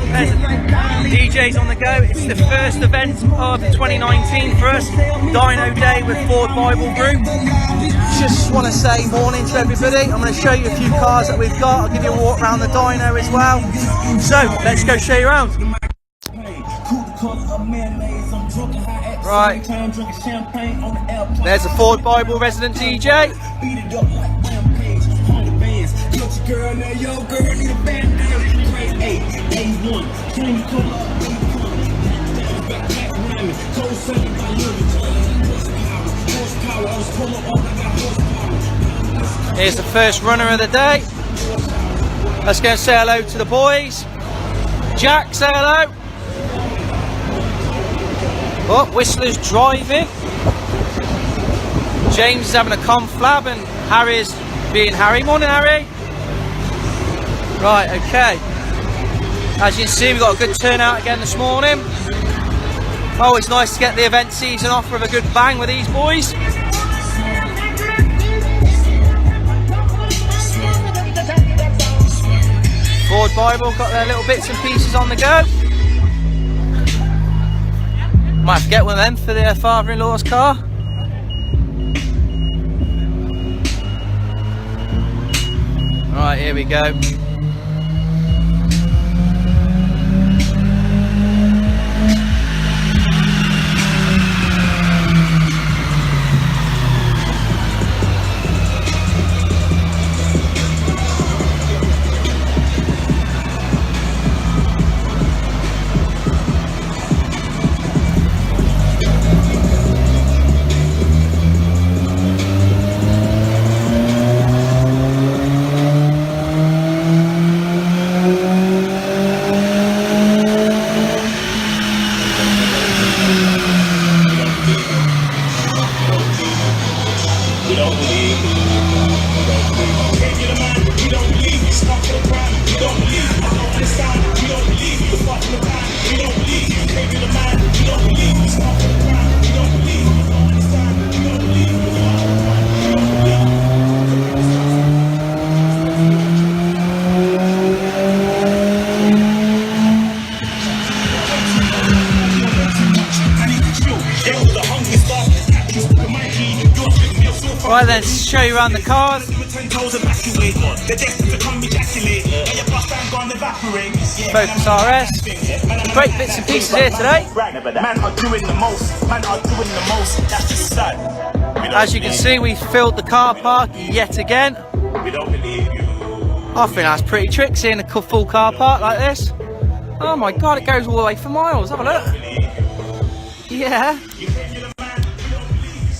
DJ's on the go. It's the first event of 2019 for us, Dyno Day with Ford Bible Group. Just want to say morning to everybody. I'm going to show you a few cars that we've got. I'll give you a walk around the dyno as well. So let's go show you around. Right, there's a Ford Bible resident DJ. Here's the first runner of the day. Let's go and say hello to the boys. Jack, say hello. Oh, Whistler's driving. James is having a conflab and Harry's being Harry. Morning, Harry. Right, okay. As you can see, we've got a good turnout again this morning. Always nice to get the event season off with a good bang with these boys. Ford Bible got their little bits and pieces on the go. Might have to get one of them for their father-in-law's car. Right, here we go. Right then, show you around the cars. Focus RS. Great bits and pieces here today. As you can see, we filled the car park yet again. I think that's pretty trick seeing a full car park like this. Oh my god, it goes all the way for miles. Have a look. Yeah.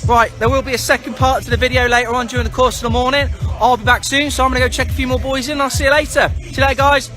Right, there will be a second part to the video later on during the course of the morning. I'll be back soon, so I'm going to go check a few more boys in. I'll see you later. See you later, guys.